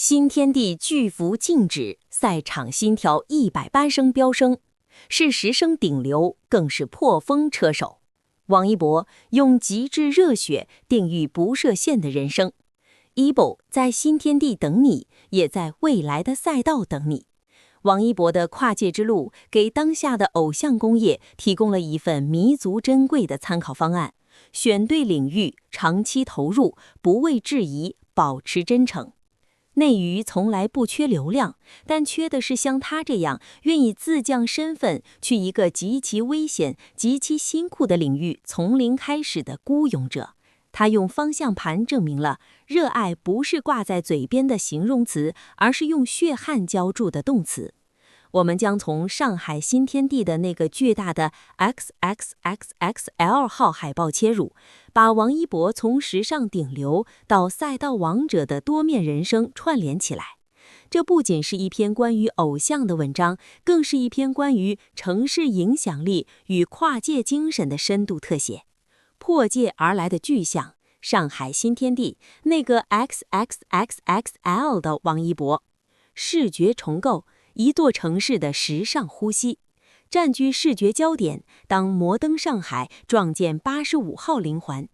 新天地巨幅静止，赛场心跳180声飙升，是10声顶流，更是破风车手。王一博用极致热血定义不设限的人生。EBO 在新天地等你，也在未来的赛道等你。王一博的跨界之路，给当下的偶像工业提供了一份弥足珍贵的参考方案。选对领域，长期投入，不畏质疑，保持真诚。内娱从来不缺流量，但缺的是像他这样愿意自降身份，去一个极其危险、极其辛苦的领域从零开始的孤勇者。他用方向盘证明了，热爱不是挂在嘴边的形容词，而是用血汗浇筑的动词。我们将从上海新天地的那个巨大的 XXXXL 号海报切入，把王一博从时尚顶流到赛道王者的多面人生串联起来。这不仅是一篇关于偶像的文章，更是一篇关于城市影响力与跨界精神的深度特写。破界而来的巨象，上海新天地，那个 XXXXL 的王一博，视觉重构，一座城市的时尚呼吸，占据视觉焦点，当摩登上海撞见85号灵环。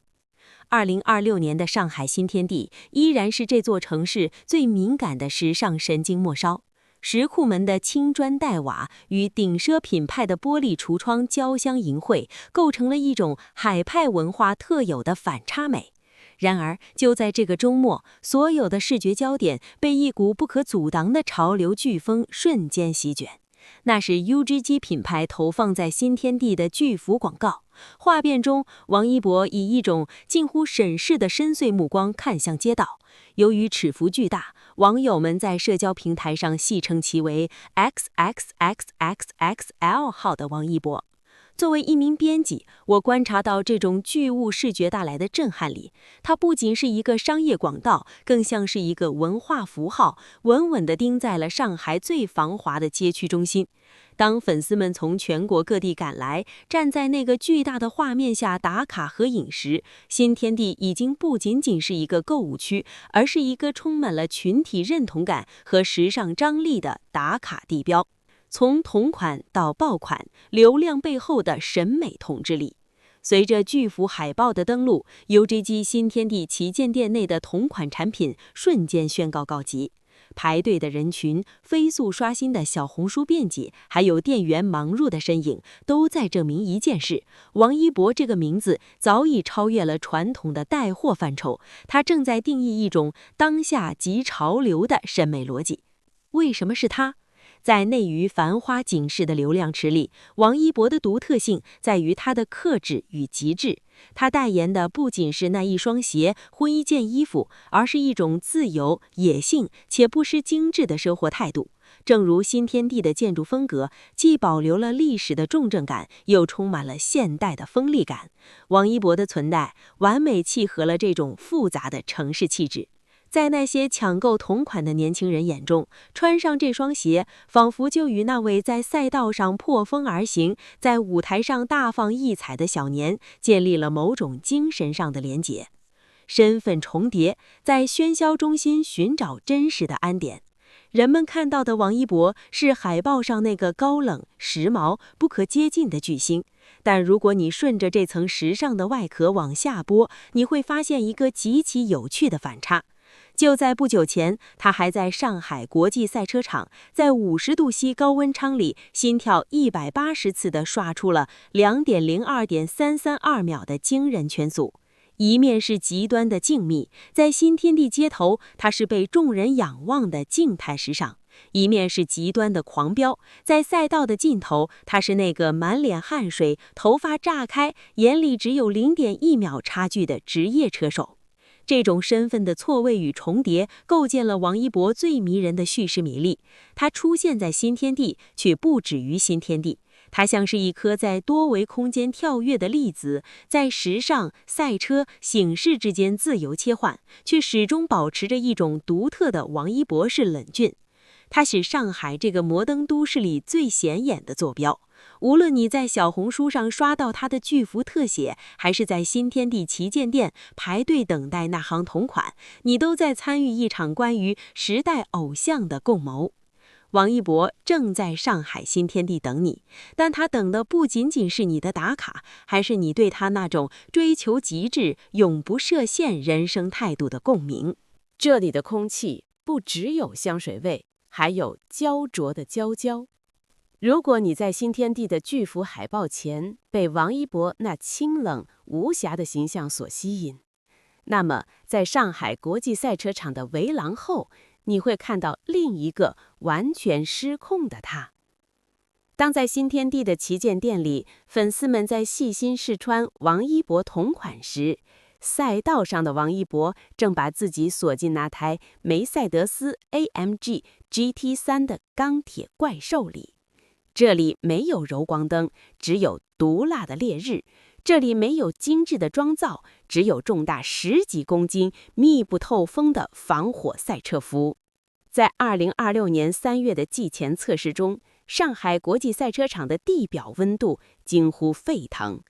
2026年的上海新天地依然是这座城市最敏感的时尚神经末梢。石库门的青砖黛瓦与顶奢品派的玻璃橱窗交相营会，构成了一种海派文化特有的反差美。然而，就在这个周末，所有的视觉焦点被一股不可阻挡的潮流飓风瞬间席卷。那是 UGG 品牌投放在新天地的巨幅广告。画面中，王一博以一种近乎审视的深邃目光看向街道。由于尺幅巨大，网友们在社交平台上戏称其为 XXXXXL 号的王一博。作为一名编辑，我观察到这种巨物视觉带来的震撼力。它不仅是一个商业广告，更像是一个文化符号，稳稳地钉在了上海最繁华的街区中心。当粉丝们从全国各地赶来，站在那个巨大的画面下打卡合影时，新天地已经不仅仅是一个购物区，而是一个充满了群体认同感和时尚张力的打卡地标。从同款到爆款，流量背后的审美统治力。随着巨幅海报的登陆， UGG 新天地旗舰店内的同款产品瞬间宣告告急。排队的人群、飞速刷新的小红书便捷，还有店员忙碌的身影，都在证明一件事：王一博这个名字早已超越了传统的带货范畴，他正在定义一种当下即潮流的审美逻辑。为什么是他？在内娱繁花景视的流量池里，王一博的独特性在于他的克制与极致。他代言的不仅是那一双鞋或一件衣服，而是一种自由、野性且不失精致的生活态度。正如新天地的建筑风格，既保留了历史的重镇感，又充满了现代的锋利感。王一博的存在，完美契合了这种复杂的城市气质。在那些抢购同款的年轻人眼中，穿上这双鞋，仿佛就与那位在赛道上破风而行，在舞台上大放异彩的小年建立了某种精神上的连结。身份重叠，在喧嚣中心寻找真实的安点。人们看到的王一博是海报上那个高冷、时髦、不可接近的巨星，但如果你顺着这层时尚的外壳往下拨，你会发现一个极其有趣的反差。就在不久前，他还在上海国际赛车场，在50度C高温舱里，心跳180次地刷出了2.02.332秒的惊人圈速。一面是极端的静谧，在新天地街头，他是被众人仰望的静态时尚；一面是极端的狂飙，在赛道的尽头，他是那个满脸汗水、头发炸开、眼里只有0.1秒差距的职业车手。这种身份的错位与重叠，构建了王一博最迷人的叙事迷力。他出现在新天地，却不止于新天地。他像是一颗在多维空间跳跃的粒子，在时尚、赛车、醒视之间自由切换，却始终保持着一种独特的王一博式冷峻。它是上海这个摩登都市里最显眼的坐标。无论你在小红书上刷到它的巨幅特写，还是在新天地旗舰店排队等待那行同款，你都在参与一场关于时代偶像的共谋。王一博正在上海新天地等你，但他等的不仅仅是你的打卡，还是你对他那种追求极致、永不设限人生态度的共鸣。这里的空气不只有香水味，还有焦灼的焦焦。如果你在新天地的巨幅海报前被王一博那清冷无瑕的形象所吸引，那么在上海国际赛车场的围廊后，你会看到另一个完全失控的他。当在新天地的旗舰店里，粉丝们在细心试穿王一博同款时，赛道上的王一博正把自己锁进那台梅赛德斯 AMG GT3 的钢铁怪兽里。这里没有柔光灯，只有毒辣的烈日；这里没有精致的妆造，只有重达10几公斤、密不透风的防火赛车服。在2026年3月的季前测试中，上海国际赛车场的地表温度近乎沸腾，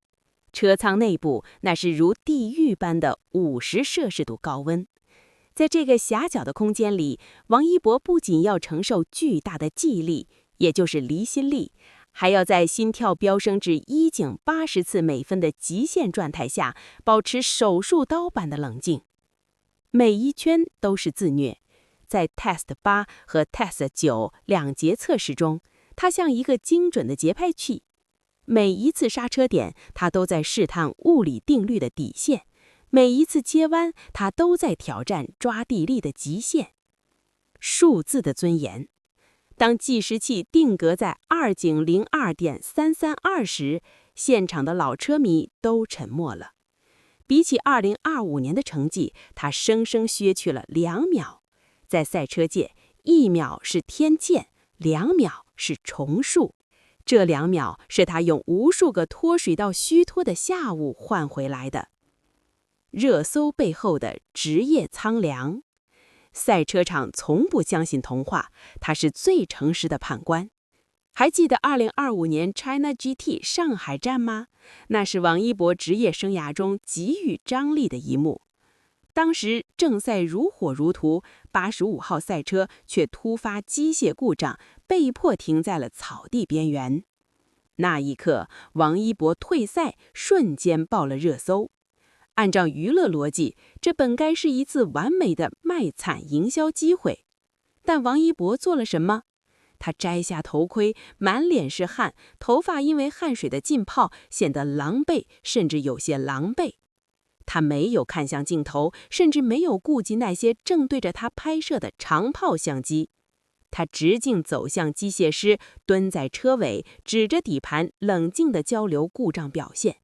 车舱内部那是如地狱般的50摄氏度高温。在这个狭小的空间里，王一博不仅要承受巨大的寂力，也就是离心力，还要在心跳飙升至1井80次每分的极限状态下，保持手术刀般的冷静。每一圈都是自虐。在 Test 8和 Test 9两节测试中，他像一个精准的节拍器。每一次刹车点，他都在试探物理定律的底线；每一次接弯，他都在挑战抓地力的极限。数字的尊严。当计时器定格在2井02.332时，现场的老车迷都沉默了。比起2025年的成绩，他生生削去了2秒。在赛车界，1秒是天堑，2秒是重数。这2秒是他用无数个脱水到虚脱的下午换回来的。热搜背后的职业苍凉。赛车场从不相信童话，他是最诚实的判官。还记得2025年 China GT 上海站吗？那是王一博职业生涯中极具张力的一幕。当时正赛如火如荼，85号赛车却突发机械故障，被迫停在了草地边缘。那一刻，王一博退赛，瞬间爆了热搜。按照娱乐逻辑，这本该是一次完美的卖惨营销机会。但王一博做了什么？他摘下头盔，满脸是汗，头发因为汗水的浸泡显得狼狈，甚至有些狼狈。他没有看向镜头，甚至没有顾及那些正对着他拍摄的长炮相机。他直径走向机械师，蹲在车尾，指着底盘，冷静地交流故障表现。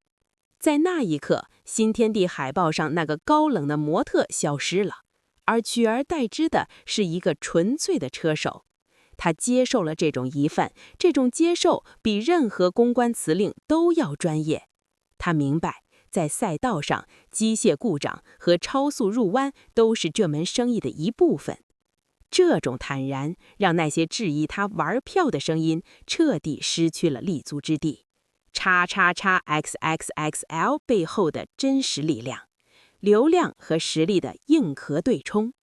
在那一刻，新天地海报上那个高冷的模特消失了，而取而代之的是一个纯粹的车手。他接受了这种疑犯，这种接受比任何公关辞令都要专业。他明白，在赛道上，机械故障和超速入弯都是这门生意的一部分。这种坦然让那些质疑他玩票的声音彻底失去了立足之地。XXXL 背后的真实力量，流量和实力的硬核对冲。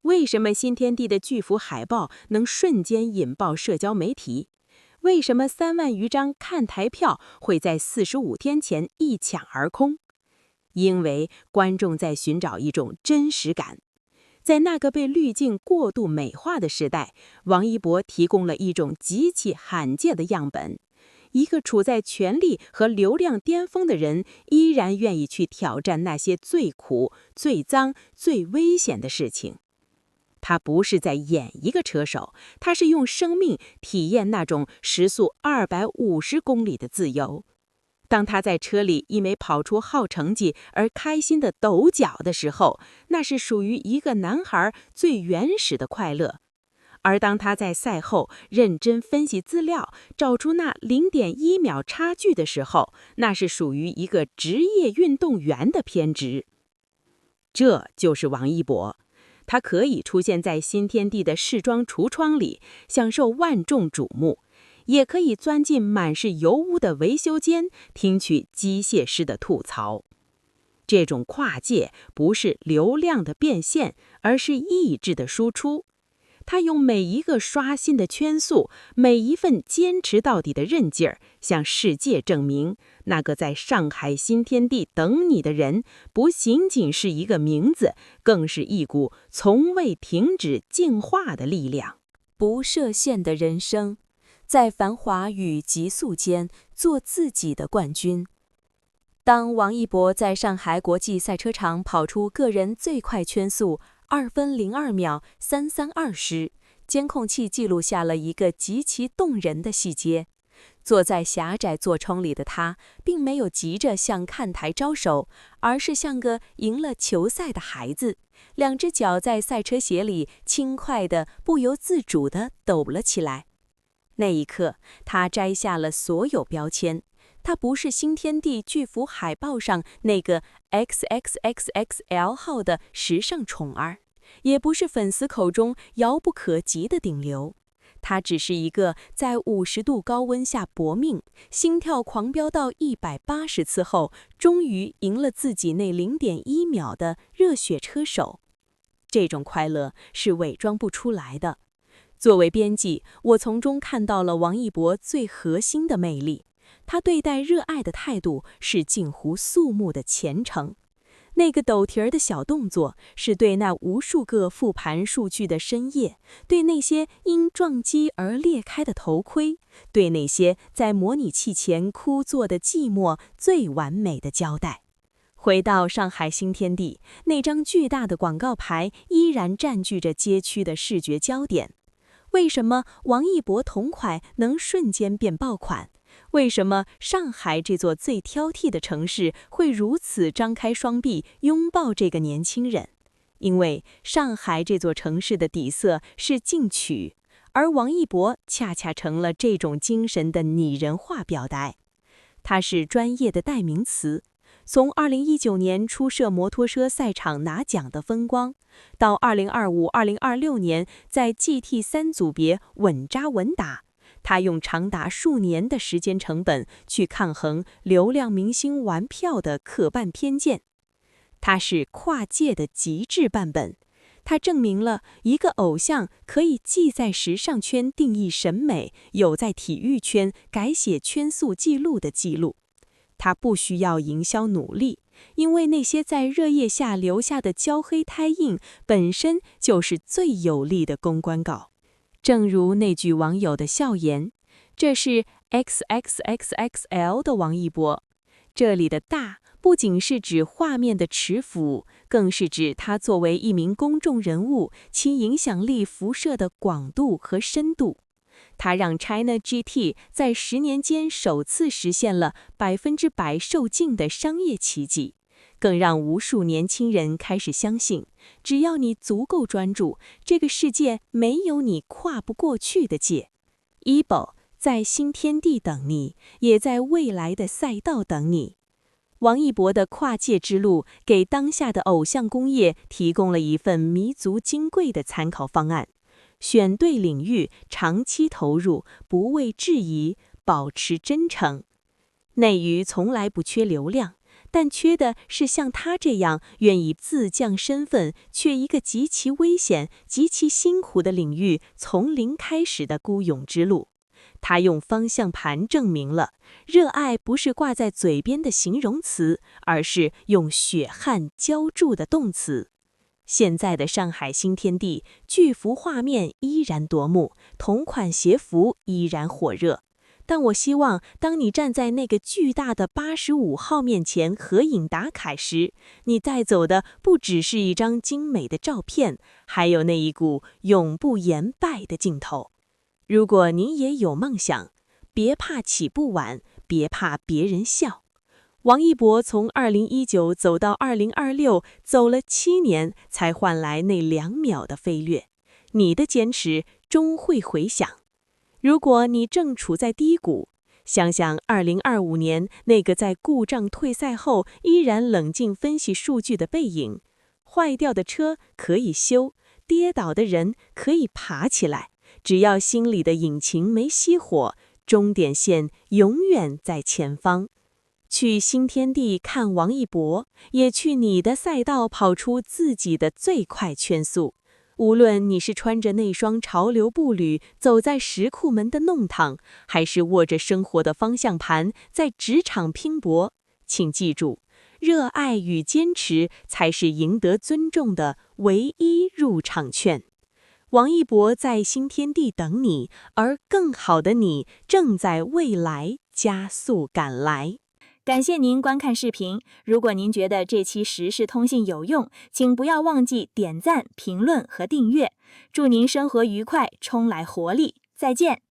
为什么新天地的巨幅海报能瞬间引爆社交媒体？为什么3万余张看台票会在45天前一抢而空？因为观众在寻找一种真实感。在那个被滤镜过度美化的时代，王一博提供了一种极其罕见的样本。一个处在权力和流量巅峰的人，依然愿意去挑战那些最苦、最脏、最危险的事情。他不是在演一个车手，他是用生命体验那种时速250公里的自由。当他在车里因为跑出好成绩而开心的抖脚的时候，那是属于一个男孩最原始的快乐。而当他在赛后认真分析资料，找出那0.1秒差距的时候，那是属于一个职业运动员的偏执。这就是王一博。它可以出现在新天地的试装橱窗里，享受万众瞩目，也可以钻进满是油污的维修间，听取机械师的吐槽。这种跨界不是流量的变现，而是意志的输出。他用每一个刷新的圈速，每一份坚持到底的韧劲儿，向世界证明，那个在上海新天地等你的人，不仅仅是一个名字，更是一股从未停止进化的力量。不设限的人生，在繁华与急速间做自己的冠军。当王一博在上海国际赛车场跑出个人最快圈速2分02秒332时，监控器记录下了一个极其动人的细节。坐在狭窄座窗里的他，并没有急着向看台招手，而是像个赢了球赛的孩子，两只脚在赛车鞋里轻快地、不由自主地抖了起来。那一刻，他摘下了所有标签。他不是新天地巨幅海报上那个 XXXXL 号的时尚宠儿，也不是粉丝口中遥不可及的顶流。他只是一个在50度高温下搏命，心跳狂飙到180次后，终于赢了自己那0.1秒的热血车手。这种快乐是伪装不出来的。作为编辑，我从中看到了王一博最核心的魅力。他对待热爱的态度是近乎肃穆的虔诚。那个抖蹄儿的小动作，是对那无数个复盘数据的深夜，对那些因撞击而裂开的头盔，对那些在模拟器前枯坐的寂寞最完美的交代。回到上海新天地，那张巨大的广告牌依然占据着街区的视觉焦点。为什么王一博同款能瞬间变爆款？为什么上海这座最挑剔的城市会如此张开双臂拥抱这个年轻人？因为上海这座城市的底色是进取，而王一博恰恰成了这种精神的拟人化表达。他是专业的代名词。从2019年初涉摩托车赛场拿奖的风光，到2025、2026年在 GT3 组别稳扎稳打，他用长达数年的时间成本去抗衡流量明星玩票的刻板偏见。他是跨界的极致版本。他证明了一个偶像可以既在时尚圈定义审美，有在体育圈改写圈速记录的记录。他不需要营销努力，因为那些在热液下留下的焦黑胎印本身就是最有力的公关稿。正如那句网友的笑言，这是 XXXXL 的王一博。这里的大不仅是指画面的尺幅，更是指他作为一名公众人物，其影响力辐射的广度和深度。他让 China GT 在10年间首次实现了100%售罄的商业奇迹，更让无数年轻人开始相信，只要你足够专注，这个世界没有你跨不过去的界。EBO 在新天地等你，也在未来的赛道等你。王一博的跨界之路，给当下的偶像工业提供了一份弥足金贵的参考方案。选对领域，长期投入，不畏质疑，保持真诚。内娱从来不缺流量，但缺的是像他这样愿意自降身份，却一个极其危险、极其辛苦的领域从零开始的孤勇之路。他用方向盘证明了，热爱不是挂在嘴边的形容词，而是用血汗浇筑的动词。现在的上海新天地，巨幅画面依然夺目，同款鞋服依然火热。但我希望，当你站在那个巨大的85号面前合影打卡时，你带走的不只是一张精美的照片，还有那一股永不言败的劲头。如果你也有梦想，别怕起步晚，别怕别人笑。王一博从2019走到2026，走了7年，才换来那2秒的飞跃。你的坚持终会回响。如果你正处在低谷，想想2025年那个在故障退赛后依然冷静分析数据的背影。坏掉的车可以修，跌倒的人可以爬起来，只要心里的引擎没熄火，终点线永远在前方。去新天地看王一博，也去你的赛道跑出自己的最快圈速。无论你是穿着那双潮流步履走在石库门的弄堂，还是握着生活的方向盘在职场拼搏，请记住，热爱与坚持才是赢得尊重的唯一入场券。王一博在新天地等你，而更好的你正在未来加速赶来。感谢您观看视频。如果您觉得这期时事通信有用，请不要忘记点赞、评论和订阅。祝您生活愉快，充来活力。再见。